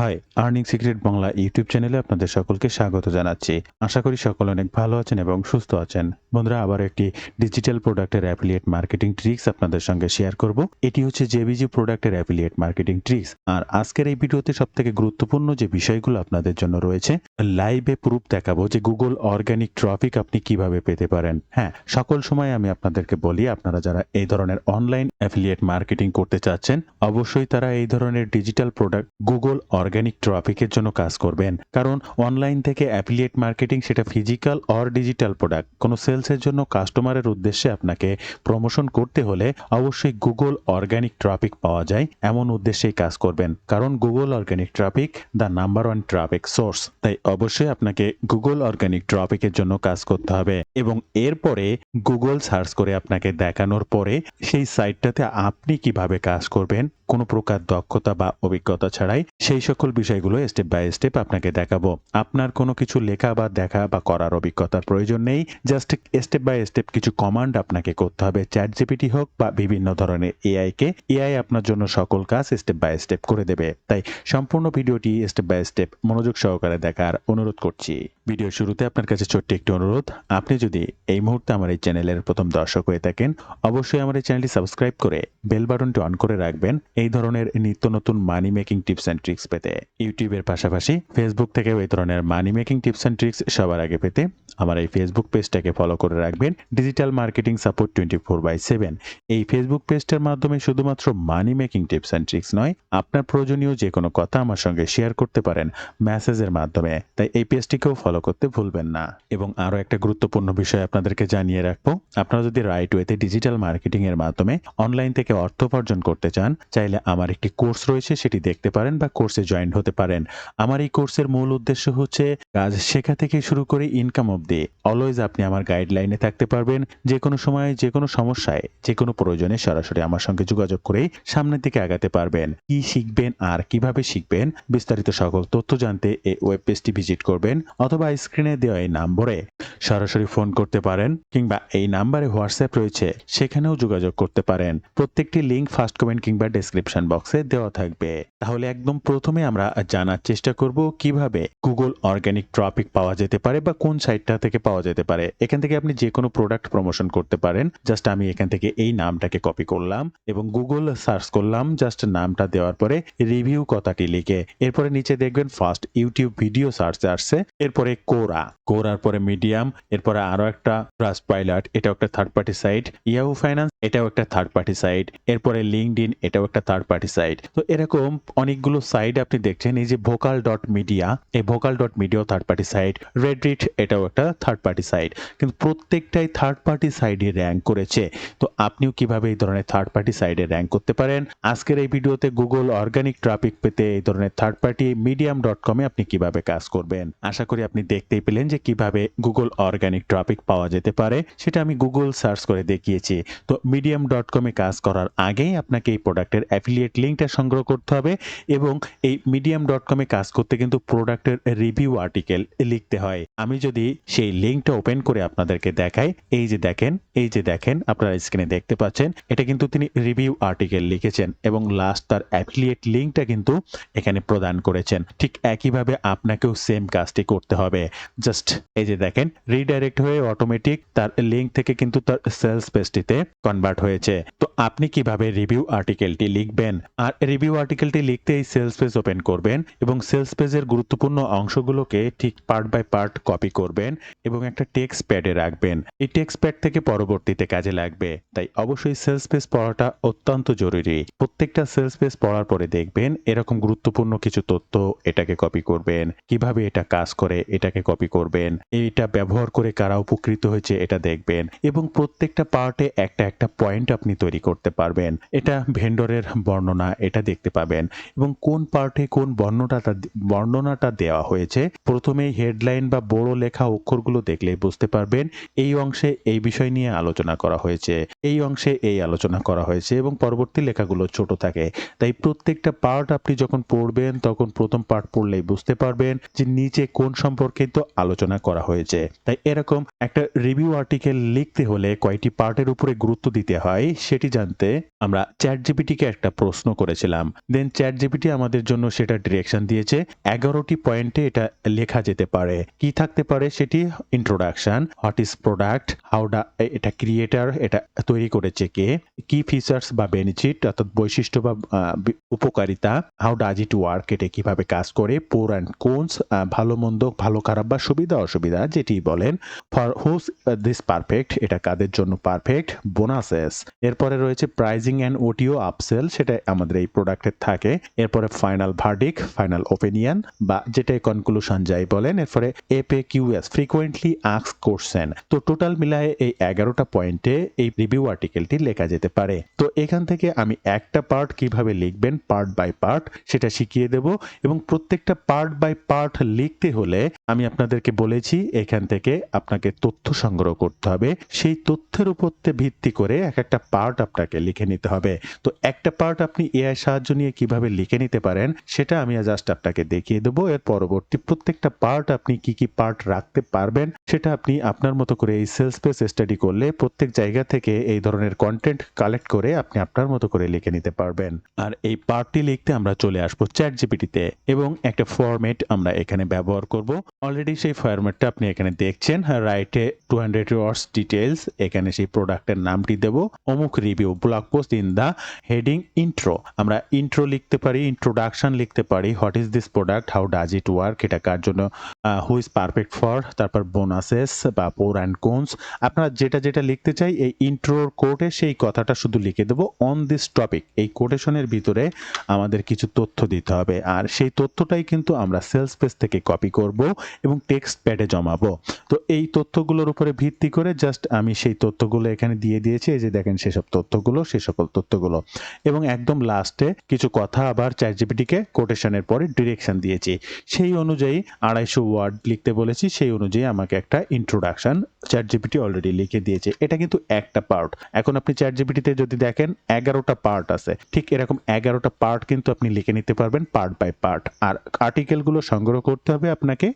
High, earning secret Bangla YouTube চ্যানেলে আপনাদের সকলকে স্বাগত জানাচ্ছি। আশা করি সকলে অনেক ভালো আছেন এবং সুস্থ আছেন। বন্ধুরা, আবার একটি ডিজিটাল প্রোডাক্টের অ্যাফিলিয়েট মার্কেটিং ট্রিক্স আপনাদের সঙ্গে শেয়ার করব। এটি হচ্ছে জেবিজি প্রোডাক্টের অ্যাফিলিয়েট মার্কেটিং ট্রিক্স। আর আজকের এই ভিডিওতে সবথেকে গুরুত্বপূর্ণ যে বিষয়গুলো আপনাদের জন্য রয়েছে, লাইভে প্রুফ দেখাবো যে গুগল অর্গানিক ট্রাফিক আপনি কিভাবে পেতে পারেন। হ্যাঁ, সকল সময় আমি আপনাদেরকে বলি, আপনারা যারা এই ধরনের অনলাইন অ্যাফিলিয়েট মার্কেটিং করতে চাচ্ছেন, অবশ্যই তারা এই ধরনের ডিজিটাল প্রোডাক্ট গুগল অর্গানিক ট্রাফিকের জন্য কাজ করবেন। কারণ অনলাইন থেকে অ্যাফিলিয়েট মার্কেটিং, সেটা ফিজিক্যাল অর ডিজিটাল প্রোডাক্ট, কোনো সেলসের জন্য কাস্টমারের উদ্দেশ্যে আপনাকে প্রমোশন করতে হলে অবশ্যই গুগল অর্গানিক ট্রাফিক পাওয়া যায় এমন উদ্দেশ্যেই কাজ করবেন। কারণ Google organic traffic the number one traffic source. তাই অবশ্যই আপনাকে গুগল অর্গানিক ট্রাফিকের জন্য কাজ করতে হবে এবং এরপরে গুগল সার্চ করে আপনাকে দেখানোর পরে সেই সাইটটাতে আপনি কিভাবে কাজ করবেন কোনো প্রকার দক্ষতা বা অভিজ্ঞতা ছাড়াই, সেই সকল বিষয়গুলো স্টেপ বাই স্টেপ আপনাকে দেখাবো। আপনার কোনো কিছু লেখা বা দেখা বা করার অভিজ্ঞতার প্রয়োজন নেই। জাস্ট স্টেপ বাই স্টেপ কিছু কমান্ড আপনাকে করতে হবে। চ্যাট জিপিটি হোক বা বিভিন্ন ধরনের এআই আপনার জন্য সকল কাজ স্টেপ বাই স্টেপ করে দেবে। তাই সম্পূর্ণ ভিডিওটি স্টেপ বাই স্টেপ মনোযোগ সহকারে দেখার অনুরোধ করছি। ভিডিও শুরুতে আপনার কাছে ছোট্ট একটি অনুরোধ, আপনি যদি এই মুহূর্তে আমার এই চ্যানেলের প্রথম দর্শক হয়ে থাকেন, অবশ্যই আমার এই চ্যানেলটি সাবস্ক্রাইব করে বেল বাটনটি অন করে রাখবেন এই ধরনের নিত্য নতুন মানি মেকিং টিপস অ্যান্ড ট্রিক্স পেতে। ইউটিউবের পাশাপাশি ফেসবুক থেকেও এই ধরনের মানি মেকিং টিপস অ্যান্ড ট্রিক্স সবার আগে পেতে আমার এই ফেসবুক পেজটাকে ফলো করে রাখবেন, ডিজিটাল মার্কেটিং সাপোর্ট 24/7। এই ফেসবুক পেজটার মাধ্যমে শুধুমাত্র মানি মেকিং টিপস অ্যান্ড ট্রিক্স নয়, আপনার প্রয়োজনীয় যে কোনো কথা আমার সঙ্গে শেয়ার করতে পারেন মেসেজের মাধ্যমে। তাই এই পেজটিকেও ফলো করতে ভুলবেন না। এবং আরও একটা গুরুত্বপূর্ণ বিষয় আপনাদেরকে জানিয়ে রাখবো, আপনারা যদি রাইট ওয়েতে ডিজিটাল মার্কেটিং এর মাধ্যমে অনলাইন থেকে অর্থ উপার্জন করতে চান, চাইলে আমার একটি কোর্স রয়েছে, সেটি দেখতে পারেন বা কোর্সে জয়েন হতে পারেন। আমার এই কোর্সের মূল উদ্দেশ্য হচ্ছে কাজ শেখা থেকে শুরু করে ইনকাম অবধি অলওয়েজ আপনি আমার গাইডলাইনে থাকতে পারবেন। যে কোনো সময়ে, যে কোনো সমস্যায়, যে কোনো প্রয়োজনে সরাসরি আমার সঙ্গে যোগাযোগ করেই সামনের দিকে আগাতে পারবেন। কি শিখবেন আর কিভাবে শিখবেন, বিস্তারিত সকল তথ্য জানতে এই ওয়েব পেজটি ভিজিট করবেন অথবা স্ক্রিনে দেওয়া এই নম্বরে সরাসরি ফোন করতে পারেন, কিংবা এই নাম্বারে হোয়াটসঅ্যাপ রয়েছে, সেখানেও যোগাযোগ করতে পারেন। প্রত্যেকটি লিঙ্ক ফার্স্ট কমেন্ট কিংবা ডেসক্রিপশন বক্সে দেওয়া থাকবে। তাহলে একদম প্রথমে আমরা জানার চেষ্টা করব কিভাবে গুগল অর্গানিক ট্রাফিক পাওয়া যেতে পারে বা কোন সাইটটা থেকে পাওয়া যেতে পারে। এখান থেকে আপনি যে কোনো প্রোডাক্ট প্রমোশন করতে পারেন। জাস্ট আমি এখান থেকে এই নামটাকে কপি করলাম এবং গুগল সার্চ করলাম, জাস্ট নামটা দেওয়ার পরে রিভিউ কথাটি লিখে, এরপরে নিচে দেখবেন ফার্স্ট ইউটিউব ভিডিও সার্চ আসছে, এরপরে কোরার পরে মিডিয়াম, এরপরে আরো একটা ট্রাস্ট পাইলট, এটাও একটা third party site, Yahoo finance, এটাও একটা থার্ড পার্টি সাইট, এরপরে লিঙ্কডইন, এটাও একটা থার্ড পার্টি সাইট। তো এরকম অনেকগুলো সাইট আপনি দেখছেন। এই যে ভোকাল ডট মিডিয়া, এই ভোকাল ডট মিডিয়াও থার্ড পার্টি সাইট, রেডিট, এটাও একটা থার্ড পার্টি সাইট, কিন্তু প্রত্যেকটাই থার্ড পার্টি সাইডে র্যাঙ্ক করেছে। তো আপনিও কিভাবে এই ধরনের থার্ড পার্টি সাইডে র্যাঙ্ক করতে পারেন, আজকের এই ভিডিওতে গুগল অর্গানিক ট্রাফিক পেতে এই ধরনের থার্ড পার্টি medium.com এ আপনি কিভাবে কাজ করবেন। আশা করি আপনি দেখতেই পেলেন যে কিভাবে গুগল অর্গানিক ট্রাফিক পাওয়া যেতে পারে, সেটা আমি গুগল সার্চ করে দেখিয়েছি। তো medium.com এ কাজ করার আগেই আপনাকে এই প্রোডাক্টের অ্যাফিলিয়েট লিঙ্কটা সংগ্রহ করতে হবে এবং এই medium.com এ কাজ করতে কিন্তু প্রোডাক্টের রিভিউ আর্টিকেল লিখতে হয়। আমি যদি সেই লিঙ্কটা ওপেন করে আপনাদেরকে দেখাই, এই যে দেখেন আপনারা স্ক্রিনে দেখতে পাচ্ছেন, এটা কিন্তু তিনি রিভিউ আর্টিকেল লিখেছেন এবং লাস্ট তার অ্যাফিলিয়েট লিঙ্কটা কিন্তু এখানে প্রদান করেছেন। ঠিক একইভাবে আপনাকেও সেম কাজটি করতে হবে। জাস্ট এই যে দেখেন, রিডাইরেক্ট হয়ে অটোমেটিক তার লিঙ্ক থেকে কিন্তু তার সেলস পেজটিতে কনভার্ট হয়েছে। তো আপনি কিভাবে রিভিউ আর্টিকেলটি লিখবেন, আর রিভিউ আর্টিকেলটি লিখতে এই সেলস পেজ ওপেন করবেন এবং সেলস পেজের গুরুত্বপূর্ণ অংশগুলোকে ঠিক পার্ট বাই পার্ট কপি করবেন এবং একটা টেক্সট প্যাডে রাখবেন। এই টেক্সট প্যাড থেকে পরবর্তীতে কাজে লাগবে। তাই অবশ্যই সেলস পেজ পড়াটা অত্যন্ত জরুরি। প্রত্যেকটা সেলস পেজ পড়ার পরে দেখবেন এরকম গুরুত্বপূর্ণ কিছু তথ্য, এটাকে কপি করবেন, কিভাবে এটা কাজ করে এটাকে কপি করবেন, এইটা ব্যবহার করে কারা উপকৃত হয়েছে এটা দেখবেন এবং প্রত্যেকটা পার্টে একটা পয়েন্ট আপনি তৈরি করতে পারবেন। এটা ভেন্ডরের বর্ণনা, এটা দেখতে পাবেন এবং কোন পার্টে কোন বর্ণনাটা দেওয়া হয়েছে। প্রথমেই হেডলাইন বা বড় লেখা অক্ষর অক্ষরগুলো দেখলেই বুঝতে পারবেন এই অংশে এই বিষয় নিয়ে আলোচনা করা হয়েছে, এই অংশে এই আলোচনা করা হয়েছে এবং পরবর্তী লেখাগুলো ছোট থাকে। তাই প্রত্যেকটা পার্ট আপনি যখন পড়বেন তখন প্রথম পার্ট পড়লেই বুঝতে পারবেন যে নিচে কোন সম্পর্কিত আলোচনা করা হয়েছে। তাই এরকম একটা রিভিউ আর্টিকেল লিখতে হলে কয়টি পার্টের উপরে গুরুত্ব দিতে হয় সেটি জানতে আমরা চ্যাটজিপিটিকে একটা প্রশ্ন করেছিলাম। দেন চ্যাটজিপিটি আমাদের জন্য সেটা ডিরেকশন দিয়েছে। 11টি পয়েন্টে এটা লেখা যেতে পারে। কি থাকতে পারে সেটি ইন্ট্রোডাকশন, হোয়াট ইজ প্রোডাক্ট, এটা ক্রিয়েটর, এটা তৈরি করেছে কে, কি ফিচার্স বা বেনিফিট অর্থাৎ বৈশিষ্ট্য বা উপকারিতা, হাউ ডাজ ইট ওয়ার্ক, এটা কিভাবে কাজ করে, প্রো অ্যান্ড কোনস, ভালো মন্দ, ভালো খারাপ বা সুবিধা অসুবিধা যেটি বলেন, ফর হুজ দিস পারফেক্ট, এটা কাদের জন্য পারফেক্ট, বোনাসেস, এরপরে রয়েছে প্রাইজিং অ্যান্ড ওটিও আপসেল, সেটা আমাদের এই প্রোডাক্টের থাকে, এরপরে ফাইনাল ভার্ডিক, ফাইনাল ওপিনিয়ন বা যেটাই কনক্লুশন যাই বলেন, এরপরে এফএকিউএস, ফ্রিকোয়েন্টলি আস্কড কোশ্চেন। তো টোটাল মিলায়ে এই 11টা পয়েন্টে এই রিভিউ আর্টিকেলটি লেখা যেতে পারে। তো এখান থেকে আমি একটা পার্ট কিভাবে লিখবেন পার্ট বাই পার্ট সেটা শিখিয়ে দেব এবং প্রত্যেকটা পার্ট বাই পার্ট লিখতে হলে আমি আপনাদেরকে বলেছি এখান থেকে আপনাকে তথ্য সংগ্রহ করতে হবে, সেই তথ্যের উপর ভিত্তি করে এক একটা পার্ট আপনাকে লিখে নিতে হবে। তো একটা পার্ট আপনি এআই সাহায্য নিয়ে কিভাবে লিখে নিতে পারেন সেটা আমি জাস্ট আপনাকে দেখিয়ে দেবো। এর পরবর্তী প্রত্যেকটা পার্ট আপনি কি কি পার্ট রাখতে পারবেন সেটা আপনি আপনার মতো করে এই সেলস পেজ স্টাডি করলে প্রত্যেক জায়গা থেকে এই ধরনের কন্টেন্ট কালেক্ট করে আপনি আপনার মতো করে লিখে নিতে পারবেন। আর এই পার্টটি লিখতে আমরা চলে আসবো চ্যাটজিপিটিতে এবং একটা ফরম্যাট আমরা এখানে ব্যবহার করব। অলরেডি সেই ফরম্যাটটা আপনি এখানে দেখছেন, রাইটে 200 ওয়ার্ডস ডিটেলস, এখানে সেই প্রোডাক্টের নামটি দেব, অমুক review blog post in the heading intro, আমরা ইন্ট্রো লিখতে পারি, ইন্ট্রোডাকশন লিখতে পারি, what is this product, how does it work, এটা কার জন্য, হু ইজ পারফেক্ট ফর, তারপর বোনাসেস বা প্রো অ্যান্ড কোনস, আপনারা যেটা যেটা লিখতে চাই এই ইন্ট্রোর কোটে সেই কথাটা শুধু লিখে দেবো অন দিস টপিক। এই কোটেশনের ভিতরে আমাদের কিছু তথ্য দিতে হবে আর সেই তথ্যটাই কিন্তু আমরা সেলস পেজ থেকে কপি করব এবং টেক্সট প্যাডে জমাবো। তো এই তথ্যগুলোর উপরে ভিত্তি করে জাস্ট আমি সেই তথ্যগুলো এখানে দিয়ে দিয়েছি, এই যে দেখেন সেসব তথ্যগুলো, সে সকল তথ্যগুলো এবং একদম লাস্টে কিছু কথা আবার চ্যাটজিপিটিকে কোটেশনের পরে ডিরেকশন দিয়েছি, সেই অনুযায়ী 250 ওয়ার্ড লিখতে বলেছি, সেই অনুযায়ী আমাকে একটা ইন্ট্রোডাকশন চ্যাটজিপিটি অলরেডি লিখে দিয়েছে। এটা কিন্তু একটা পার্ট। এখন আপনি চ্যাটজিপিটিতে যদি দেখেন 11টা পার্ট আছে, ঠিক এরকম 11টা পার্ট কিন্তু আপনি লিখে নিতে পারবেন পার্ট বাই পার্ট। আর আর্টিকেলগুলো সংগ্রহ করতে হবে আপনাকে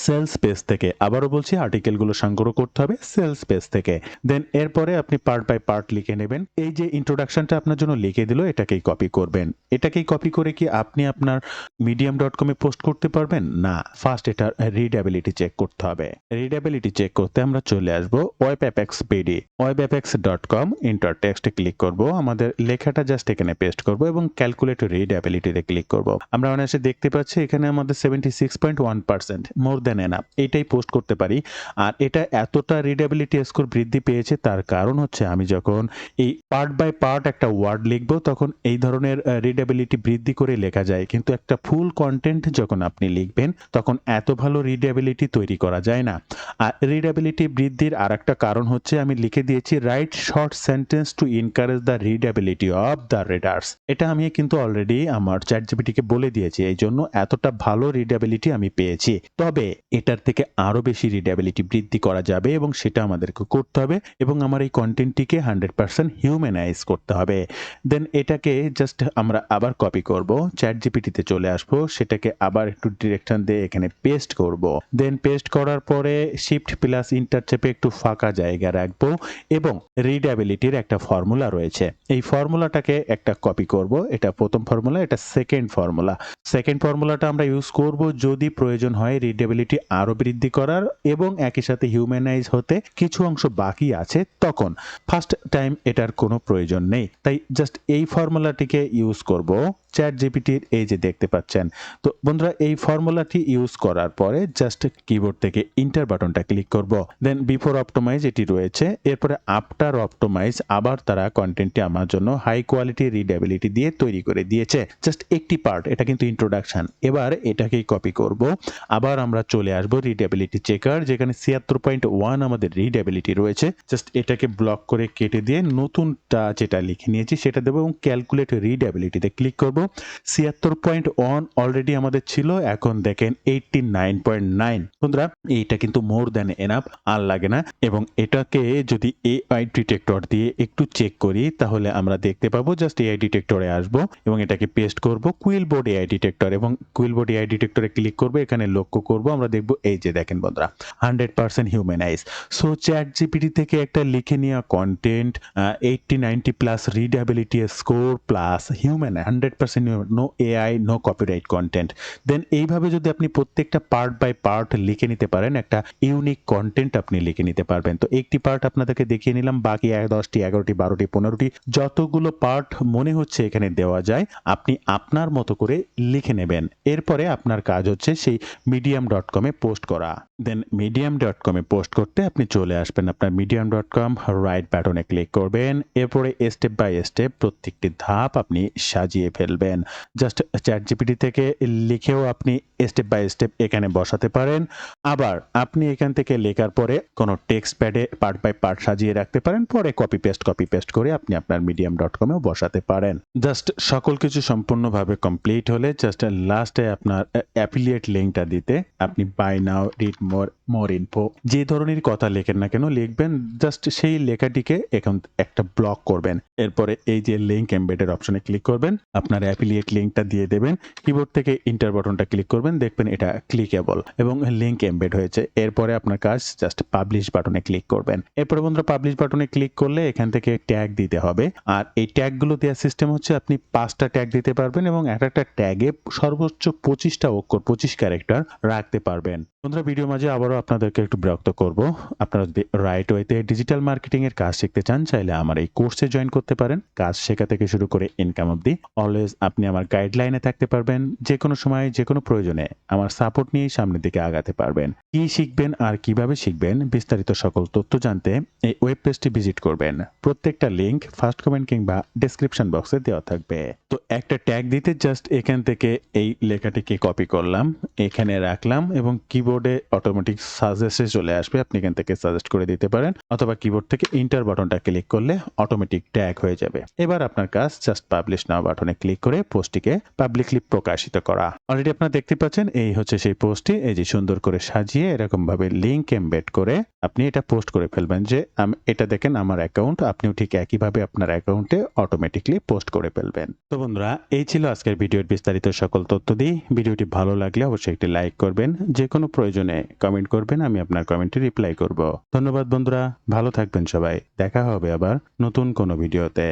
সেলস পেজ থেকে, আবারও বলছি আর্টিকেলগুলো সংগ্রহ করতে হবে সেলস পেজ থেকে। দেন এরপরে আপনি পার্ট বাই পার্ট লিখে নেবেন। এই যে ইন্ট্রোডাকশনটা আপনার জন্য লিখে দিল এটাকেই কপি করবেন। এটাকেই কপি করে কি আপনি আপনার medium.com এ পোস্ট করতে পারবেন? না, ফার্স্ট এটার রিডেবিলিটি চেক করতে হবে। রিডেবিলিটি চেক করতে আমরা চলে আসবো ওয়েবঅ্যাপেক্স পিডি, webapex.com, ইন্টার টেক্সটে ক্লিক করব, আমাদের লেখাটা জাস্ট এখানে পেস্ট করব এবং ক্যালকুলেট রিডেবিলিটিতে ক্লিক করব। আমরা অনায়াসে দেখতে পাচ্ছি এখানে আমাদের 76.1%, মোর দেন এনাফ, এটাই পোস্ট করতে পারি। আর এটা এতটা রিডেবিলিটি স্কোর বৃদ্ধি পেয়েছে তার কারণ হচ্ছে আমি যখন এই পার্ট বাই পার্ট একটা ওয়ার্ড লিখব তখন এই ধরনের রিডেবিলিটি বৃদ্ধি করে লেখা যায়, কিন্তু একটা ফুল কন্টেন্ট যখন আপনি লিখবেন তখন এত ভালো রিডেবিলিটি তৈরি করা যায় না। আর রিডেবিলিটি বৃদ্ধির আর একটা কারণ হচ্ছে আমি লিখে দিয়েছি right short sentence to encourage the readability of the readers. এটা আমি কিন্তু অলরেডি আমার চ্যাটজিপিটিকে বলে দিয়েছি, এই জন্য এতটা ভালো রিডেবিলিটি আমি পেয়েছি। তবে এটার থেকে আরো বেশি রিডেবিলিটি বৃদ্ধি করা যাবে এবং সেটা আমাদেরকে করতে হবে এবং আমার এই কন্টেন্টটিকে 100% হিউম্যানাইজ করতে হবে। দেন এটাকে জাস্ট আমরা আবার কপি করব, চ্যাটজিপিটিতে চলে আসব, সেটাকে আবার একটু ডিরেকশন দিয়ে এখানে পেস্ট করব। দেন পেস্ট করার পরে শিফট প্লাস ইন্টার চেপে একটু ফাঁকা জায়গা রাখবো এবং রিডেবিলিটির একটা ফর্মুলা রয়েছে, এই ফর্মুলাটাকে একটা কপি করব। এটা প্রথম ফর্মুলা, এটা সেকেন্ড ফর্মুলা। সেকেন্ড ফর্মুলাটা আমরা ইউজ করব যদি প্রয়োজন হয় রিডেবিলিটি আরো বৃদ্ধি করার এবং একই সাথে হিউম্যানাইজ হতে কিছু অংশ বাকি আছে তখন। ফার্স্ট টাইম এটার কোনো প্রয়োজন নেই, তাই জাস্ট এই ফর্মুলাটিকে ইউজ করব চ্যাটজিপিটির, এই যে দেখতে পাচ্ছেন। তো বন্ধুরা এই ফর্মুলাটি ইউজ করার পরে জাস্ট কিবোর্ড থেকে ইন্টার বাটনটা ক্লিক করব। দেন বিফোর অপটোমাইজ এটি রয়েছে, এরপরে আফটার অপটোমাইজ আবার তারা কন্টেন্টটি আমার জন্য হাই কোয়ালিটি রিডেবিলিটি দিয়ে তৈরি করে দিয়েছে। জাস্ট একটি পার্ট, এটা কিন্তু ইন্ট্রোডাকশন। এবার এটাকেই কপি করব, আবার আমরা চলে আসব রিডেবিলিটি চেকার, যেখানে 76.1 আমাদের রিডেবিলিটি রয়েছে। জাস্ট এটাকে ব্লক করে কেটে দিয়ে নতুনটা যেটা লিখে নিয়েছি সেটা দেবো এবং ক্যালকুলেট রিডেবিলিটিতে ক্লিক করব। 76.1 অলরেডি আমাদের ছিল, এখন দেখেন 89.9। বন্ধুরা এইটা কিন্তু মোর দ্যান এনাফ, আর লাগে না। এবং এটাকে যদি এআই ডিটেক্টর দিয়ে একটু চেক করি তাহলে আমরা দেখতে পাবো, জাস্ট এআই ডিটেক্টরে আসবো এবং এটাকে পেস্ট করব কুইলবোর্ড এআই ডিটেক্টর, এবং কুইলবোর্ড এআই ডিটেক্টরে ক্লিক করবো, এখানে লক্ষ্য করব, আমরা দেখব এই যে দেখেন বন্ধুরা 100% হিউম্যানাইজ। সো চ্যাট জিপিটি থেকে একটা লিখে নেওয়া content 80-90 plus readability score plus human 100% no AI no copyright content. Then এইভাবে যদি আপনি প্রত্যেকটা পার্ট বাই পার্ট লিখে নিতে পারেন, একটা ইউনিক কন্টেন্ট আপনি লিখে নিতে পারবেন। তো একটি পার্ট আপনাদেরকে দেখিয়ে নিলাম, বাকি 10টি 11টি 12টি 15টি যতগুলো পার্ট মনে হচ্ছে এখানে দেওয়া যায় আপনি আপনার মতো করে লিখে নেবেন। এরপরে আপনার কাজ হচ্ছে সেই medium.com-এ পোস্ট করা। দেন medium.com-এ পোস্ট করতে আপনি চলে আসবেন আপনার medium.com, রাইট বাটনে ক্লিক করবেন, এরপরে স্টেপ বাই স্টেপ প্রত্যেকটি ধাপ আপনি সাজিয়ে ফেলবেন। জাস্ট চ্যাট জিপিটি থেকে লিখেও আপনি স্টেপ বাই স্টেপ এখানে বসাতে পারেন। আবার আপনি এখান থেকে লেখার পরে কোনো টেক্সট প্যাডে পার্ট বাই পার্ট সাজিয়ে রাখতে পারেন, পরে কপি পেস্ট করে আপনি আপনার medium.com-এও বসাতে পারেন। জাস্ট সকল কিছু সম্পূর্ণভাবে কমপ্লিট হলে জাস্ট লাস্টে আপনার অ্যাফিলিয়েট লিঙ্কটা দিতে আপনি buy now, read more info যে ধরনের কথা লেখেন না কেন লিখবেন, জাস্ট সেই লেখাটিকে এখন একটা ব্লক করবেন। এরপরে এই যে লিঙ্ক এমবেডের অপশনে ক্লিক করবেন, আপনার অ্যাফিলিয়েট লিঙ্কটা দিয়ে দেবেন, কিবোর্ড থেকে ইন্টার বাটনটা ক্লিক করবেন, দেখবেন এটা ক্লিকেবল এবং লিঙ্ক এমবেড হয়েছে। এরপরে আপনার কাজ জাস্ট পাবলিশ বাটনে ক্লিক করবেন। এরপরে বন্ধুরা পাবলিশ বাটনে ক্লিক করলে এখান থেকে ট্যাগ দিতে হবে, আর এই ট্যাগগুলো দেওয়ার সিস্টেম হচ্ছে আপনি 5টা ট্যাগ দিতে পারবেন এবং একটা ট্যাগে সর্বোচ্চ 25টা অক্ষর 25 ক্যারেক্টার রাখতে পারবেন। বন্ধুরা ভিডিও মাঝে আবারও আপনাদেরকে একটু বিরক্ত করব, আপনারা যদি রাইট ওয়েতে ডিজিটাল মার্কেটিং এর কাজ শিখতে চান চাইলে আমার এই কোর্সে জয়েন করতে পারেন। কাজ শেখা থেকে শুরু করে ইনকাম অবধি অলওয়েজ আপনি আমার গাইডলাইনে থাকতে পারবেন। যে কোনো সময় যে কোনো প্রয়োজনে আমার সাপোর্ট নিয়েই সামনের দিকে আগাতে পারবেন। কি শিখবেন আর কিভাবে শিখবেন বিস্তারিত সকল তথ্য জানতে এই ওয়েব পেজটি ভিজিট করবেন। প্রত্যেকটা লিংক ফার্স্ট কমেন্ট কিংবা ডেসক্রিপশন বক্সে দেওয়া থাকবে। তো একটা ট্যাগ দিতে জাস্ট এখান থেকে এই লেখাটিকে কপি করলাম, এখানে রাখলাম এবং কিবোর্ডে অটোমেটিক সাজেস্টে চলে আসবে, আপনি এখান থেকে সাজেস্ট করে দিতে পারেন, অথবা কিবোর্ড থেকে ইন্টার বাটনটা ক্লিক করলে অটোমেটিক ট্যাগ হয়ে যাবে। এবার আপনার কাজ জাস্ট পাবলিশ নাও বাটনে ক্লিক করে পোস্টটিকে পাবলিকলি প্রকাশিত করা। অলরেডি আপনারা দেখতে পাচ্ছেন এই হচ্ছে সেই পোস্টটি, এই যে সুন্দর করে সাজিয়ে এরকম ভাবে লিংক এমবেড করে আপনি এটা পোস্ট করে ফেলবেন যে এটা দেখেন আমার অ্যাকাউন্ট, আপনিও ঠিক একইভাবে আপনার অ্যাকাউন্টে অটোমেটিকলি পোস্ট করে ফেলবেন। তো বন্ধুরা এই ছিল আজকের ভিডিওর বিস্তারিত সকল তথ্য দিই। ভিডিওটি ভালো লাগলে অবশ্যই একটি লাইক করবেন, যে কোনো প্রয়োজনে কমেন্ট করবেন, আমি আপনার কমেন্টে রিপ্লাই করব। ধন্যবাদ বন্ধুরা, ভালো থাকবেন সবাই, দেখা হবে আবার নতুন কোনো ভিডিওতে।